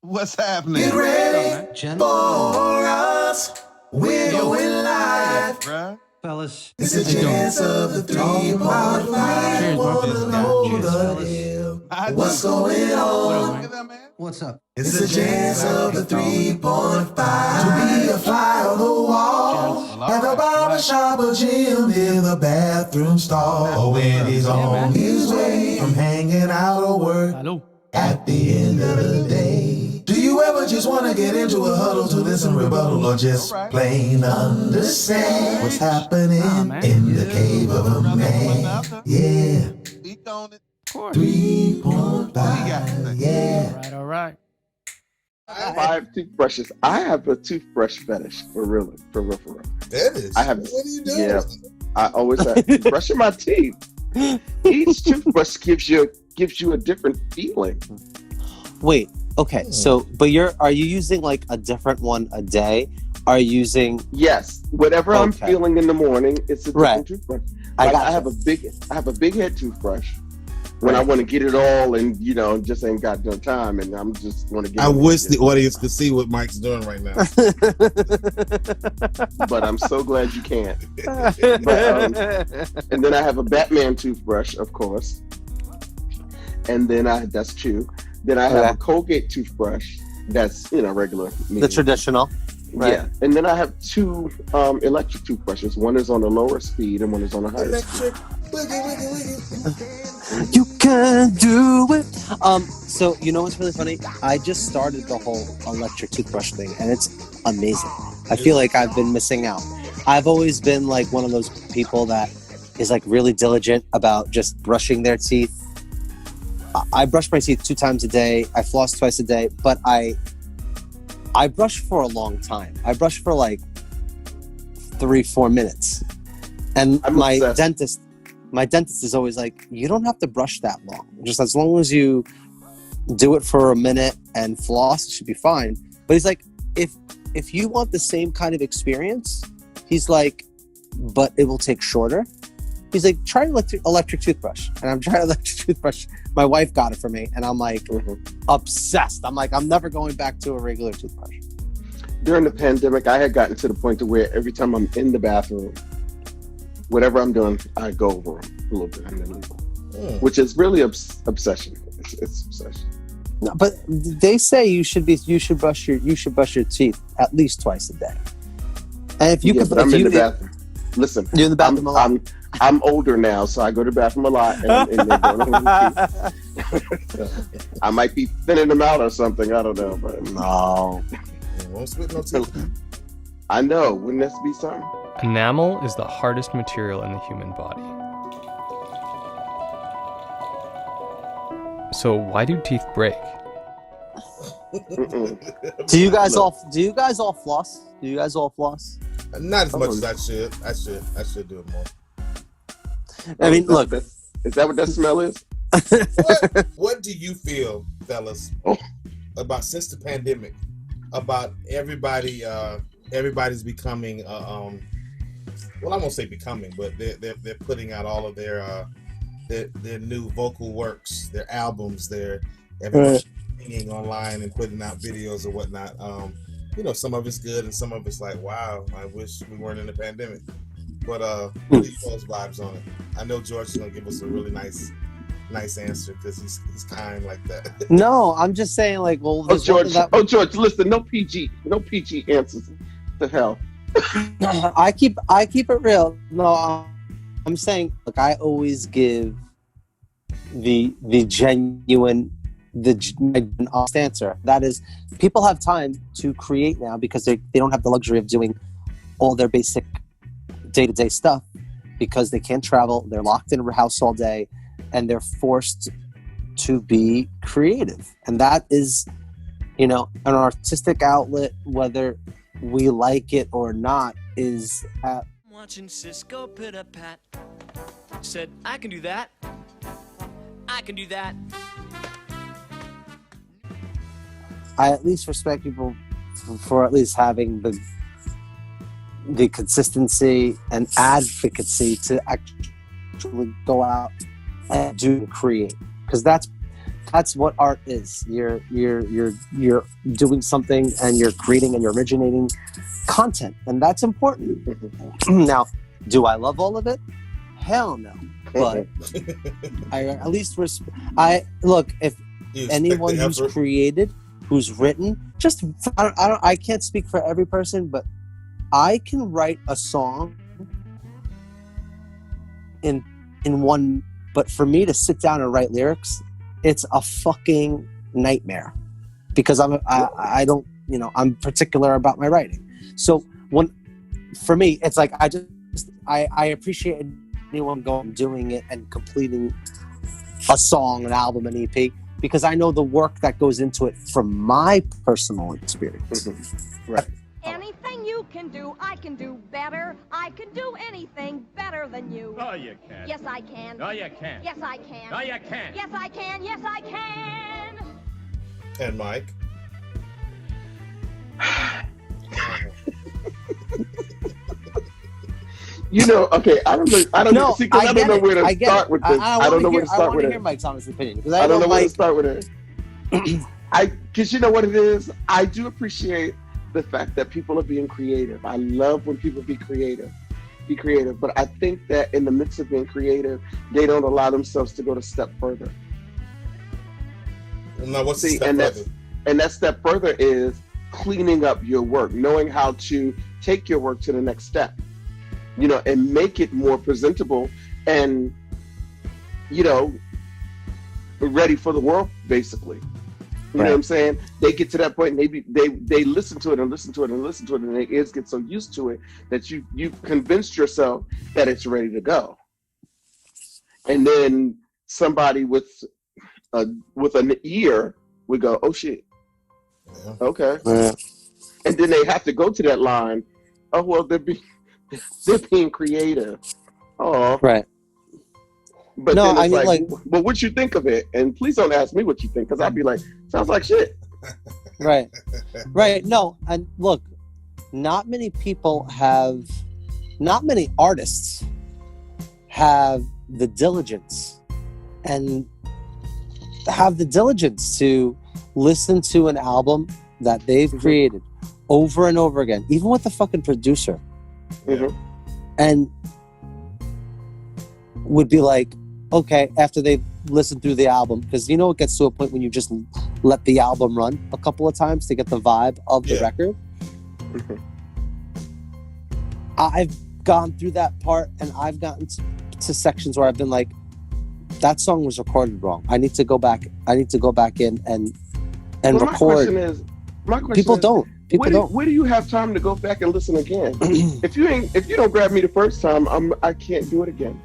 What's happening? Get ready Gents, for us. We're going live. Bruh. fellas. It's a chance of the 3.5. Cheers, Wanna know Cheers, the fellas. deal. I What's do. going on? Look at that, man. What's up? It's a chance of the 3.5 to be a fly on the wall. Gents. At the barber shop or gym, in the bathroom stall. Or when he's on his way from hanging out or work. Hello. At the end of the day, do you ever just want to get into a huddle to listen, rebuttal, or just plain understand what's happening in the cave of a man? Yeah, Speak on it. 3.5, yeah. All right. 5 toothbrushes. I have a toothbrush fetish for real. That is. I have. What are you doing? Yeah, I always have brushing my teeth. Each toothbrush gives you a different feeling. Wait, okay, so are you using like a different one a day? Are you using Yes, whatever I'm Okay. feeling in the morning, it's a different Right. toothbrush. I Like, gotcha. I have a big head toothbrush. When I want to get it all and just ain't got no time, and I'm just want to get. I wish the audience could see what Mike's doing right now. But I'm so glad you can't. And then I have a Batman toothbrush, of course. And then that's two. Then I have a Colgate toothbrush. That's regular. the traditional? Right. Yeah. And then I have two electric toothbrushes. One is on a lower speed and one is on a higher speed. Electric. Wiggy. You can do it. So you know what's really funny? I just started the whole electric toothbrush thing, and it's amazing. I feel like I've been missing out. I've always been like one of those people that is like really diligent about just brushing their teeth. I brush my teeth 2 times a day. I floss twice a day, but I brush for a long time. I brush for like 3-4 minutes, and I'm my obsessed. dentist is always like, you don't have to brush that long. Just as long as you do it for a minute and floss, it should be fine. But he's like, if you want the same kind of experience, he's like, but it will take shorter. He's like, try electric toothbrush. And I'm trying electric toothbrush. My wife got it for me, and I'm like obsessed. I'm like, I'm never going back to a regular toothbrush. During the pandemic, I had gotten to the point to where every time I'm in the bathroom, whatever I'm doing, I go over them a little bit and then leave them. Which is really obsession. It's obsession. No, but they say you should brush your teeth at least twice a day. And if you Yeah, could, but I'm in the bathroom. Listen, you're in the bathroom a lot. I'm older now, so I go to the bathroom a lot, and they're going over the teeth. I might be thinning them out or something. I don't know, but No. Won't spit no teeth. I know. Wouldn't this be something? Enamel is the hardest material in the human body. So why do teeth break? Do you guys all floss? Do you guys all floss? Not as much as I should. I should do it more. I mean, look. Is that what that smell is? What do you feel, fellas, about since the pandemic, about everybody's becoming well, I won't say becoming, but they're putting out all of their new vocal works, their albums, everybody's singing online and putting out videos or whatnot. Some of it's good and some of it's like, wow, I wish we weren't in the pandemic. But what are y'all's vibes on it? I know George is gonna give us a really nice answer because he's kind like that. No, I'm just saying, like, well, George, listen, no PG answers. The hell. I keep it real. No, I'm saying, look, I always give the genuine, my honest answer. That is, people have time to create now because they don't have the luxury of doing all their basic day-to-day stuff because they can't travel. They're locked in a house all day, and they're forced to be creative. And that is, an artistic outlet, whether we like it or not, is Watching Cisco pit a pat. Said, I can do that. I can do that. I at least respect people for at least having the consistency and advocacy to actually go out and do create, because that's That's what art is. You're doing something, and you're creating and you're originating content, and that's important. Now, do I love all of it? Hell no. But I at least look, if anyone who's created, who's written, just I can't speak for every person, but I can write a song in one. But for me to sit down and write lyrics, it's a fucking nightmare because I don't, I'm particular about my writing. So for me, it's like I appreciate anyone doing it and completing a song, an album, an EP, because I know the work that goes into it from my personal experience. Right. Anything you can do, I can do better. I can do anything better than you. No, you can't. Yes, I can. No, you can't. Yes, I can. No, you can't. Yes, I can. Yes, I can. And Mike. Okay, I don't know. See, because I don't know where to start with this. I don't know where to start with it. I want to hear Mike's honest opinion because I don't know where to start with it. Because you know what it is? I do appreciate the fact that people are being creative. I love when people be creative. But I think that in the midst of being creative, they don't allow themselves to go a step further. Now, what's the step further? And that step further is cleaning up your work, knowing how to take your work to the next step, and make it more presentable and, ready for the world, basically. You know what I'm saying? They get to that point and they listen to it and listen to it and listen to it, and their ears get so used to it that you've convinced yourself that it's ready to go. And then somebody with an ear would go, oh shit. Yeah. Okay. Yeah. And then they have to go to that line. Oh well, they're being creative. Oh. Right. But no, then it's like, well, what you think of it? And please don't ask me what you think, because I'd be like, sounds like shit. Right. No, and look, not many artists have the diligence to listen to an album that they've created over and over again, even with the fucking producer, and would be like, okay, after they've listened through the album, because it gets to a point when you just let the album run a couple of times to get the vibe of the record. I've gone through that part, and I've gotten to sections where I've been like, that song was recorded wrong. I need to go back in and record. My question People is, don't. Where do you have time to go back and listen again? if you don't grab me the first time, I can't do it again.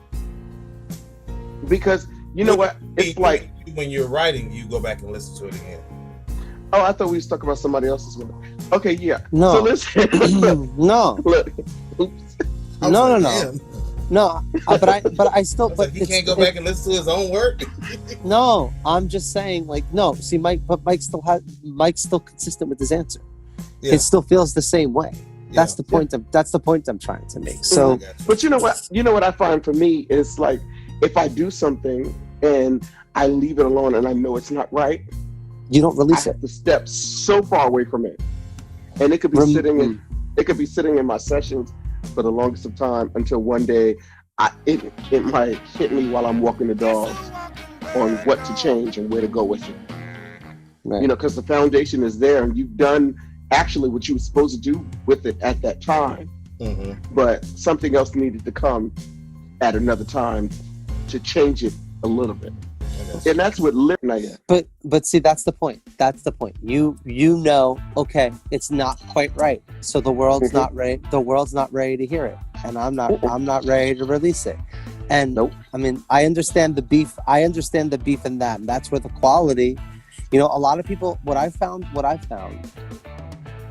Because you know what? It's like when you're writing, you go back and listen to it again. Oh, I thought we was talking about somebody else's work. Okay, yeah. No. So listen. No. Look. Oops. No. But I still. But he can't go back and listen to his own work. No, I'm just saying, like, no. See, Mike's still consistent with his answer. Yeah. It still feels the same way. Yeah. That's the point. That's the point I'm trying to make. So, but you know what? You know what I find for me is like, if I do something and I leave it alone and I know it's not right, you don't release it. I have to step so far away from it, and it could be sitting in my sessions for the longest of time until one day it might hit me while I'm walking the dogs on what to change and where to go with it. Right. Because the foundation is there and you've done actually what you were supposed to do with it at that time, but something else needed to come at another time to change it a little bit. And that's what living is. But see, that's the point. You okay, it's not quite right. So the world's not ready. The world's not ready to hear it, and I'm not ready to release it. And I mean, I understand the beef. In that, and that's where the quality. A lot of people. What I found,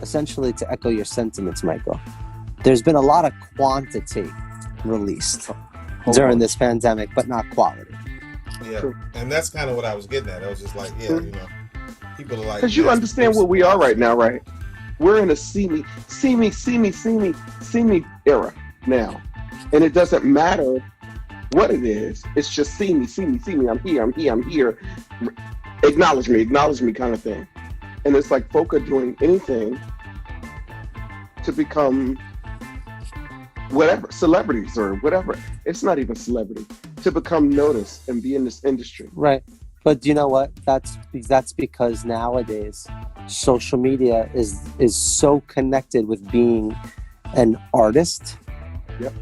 essentially, to echo your sentiments, Michael. There's been a lot of quantity released during this pandemic, but not quality. Yeah, and that's kind of what I was getting at. I was just like, people are like, because you understand where we are right now, right? We're in a see me era now, and it doesn't matter what it is. It's just see me. I'm here. acknowledge me kind of thing. And it's like folk are doing anything to become whatever, celebrities or whatever. It's not even celebrity, to become noticed and be in this industry. Right. But you know what? That's because nowadays social media is so connected with being an artist. Yep.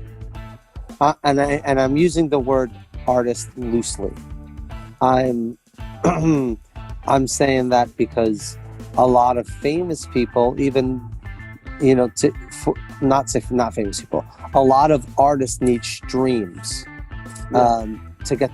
And I'm using the word artist loosely. I'm saying that because a lot of famous people, even not famous people, a lot of artists need streams. To get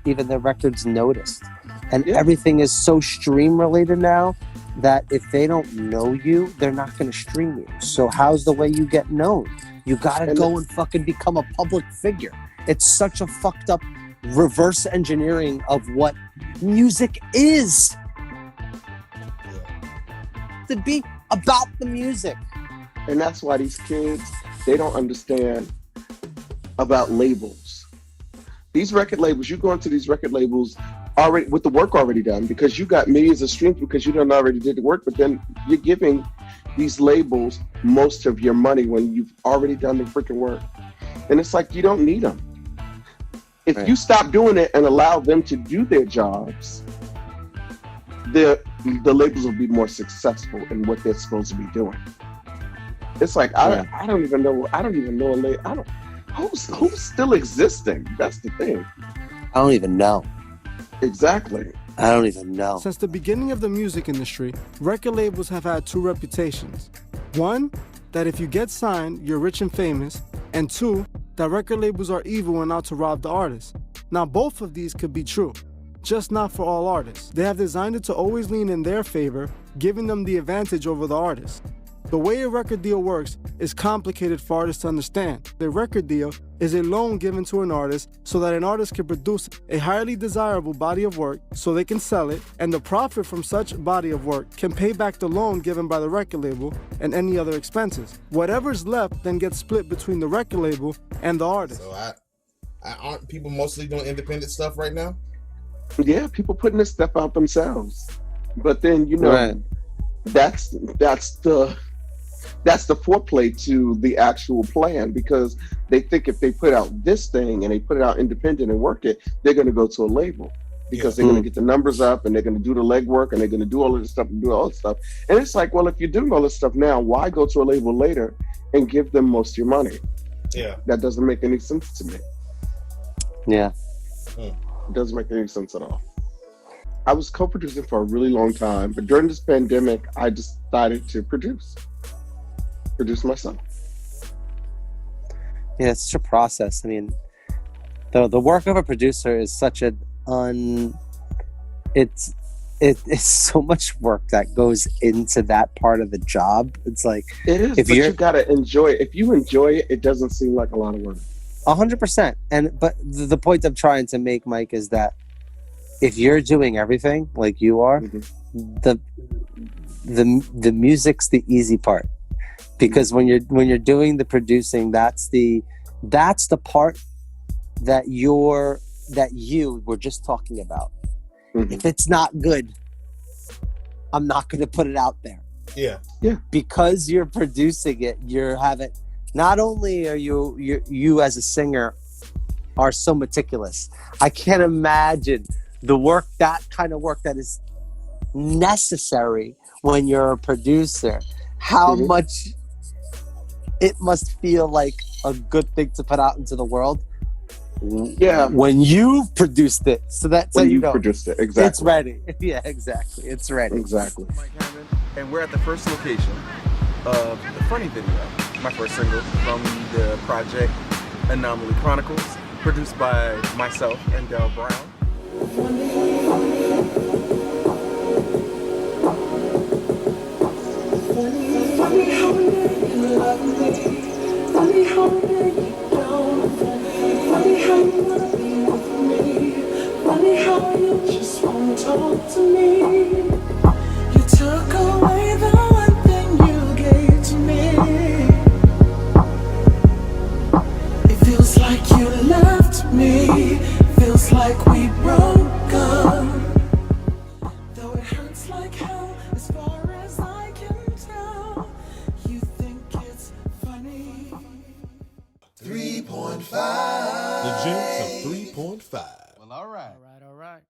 even their records noticed, and everything is so stream related now that if they don't know you, they're not going to stream you. So how's the way you get known? You got to go and fucking become a public figure. It's such a fucked up reverse engineering of what music is. To be about the music. And that's why these kids, they don't understand about labels. These record labels, you go into these record labels already with the work already done, because you got millions of streams because you done already did the work, but then you're giving these labels most of your money when you've already done the freaking work. And it's like, you don't need them. If you stop doing it and allow them to do their jobs, the labels will be more successful in what they're supposed to be doing. It's like, I don't even know a label. Who's still existing? That's the thing. I don't even know. Exactly. I don't even know. Since the beginning of the music industry, record labels have had two reputations. One, that if you get signed, you're rich and famous. And two, that record labels are evil and out to rob the artist. Now, both of these could be true, just not for all artists. They have designed it to always lean in their favor, giving them the advantage over the artist. The way a record deal works is complicated for artists to understand. The record deal is a loan given to an artist so that an artist can produce a highly desirable body of work so they can sell it, and the profit from such body of work can pay back the loan given by the record label and any other expenses. Whatever's left then gets split between the record label and the artist. So aren't people mostly doing independent stuff right now? Yeah, people putting this stuff out themselves. But then, that's the foreplay to the actual plan, because they think if they put out this thing and they put it out independent and work it, they're going to go to a label because they're going to get the numbers up and they're going to do the legwork and they're going to do all of this stuff and do all this stuff. And it's like, well, if you're doing all this stuff now, why go to a label later and give them most of your money? Yeah. That doesn't make any sense to me. Yeah. It doesn't make any sense at all. I was co-producing for a really long time, but during this pandemic, I decided to produce myself. Yeah, it's such a process. I mean, the work of a producer is such it's so much work that goes into that part of the job. It's like, it is, but you gotta enjoy it. If you enjoy it, it doesn't seem like a lot of work. 100%. But the point I'm trying to make, Mike, is that if you're doing everything like you are, the music's the easy part. Because when you're doing the producing, that's the part that you were just talking about. If it's not good, I'm not going to put it out there. Yeah. Because you're producing it, you're having. Not only are you as a singer are so meticulous. I can't imagine that kind of work that is necessary when you're a producer. How much it must feel like a good thing to put out into the world. Yeah. When you've produced it. So that's when how you know. Produced it. Exactly. It's ready. Yeah, exactly. It's ready. Exactly. Mike Hammond, and we're at the first location of the Funny video, my first single from the project Anomaly Chronicles, produced by myself and Del Brown. Funny how you love me. Funny how you don't. Funny how you wanna be with me. Funny how you just won't talk to me. You took away the one thing you gave to me. It feels like you left me. Feels like we broke up. 3.5. The Gents of 3.5. Well, all right. All right.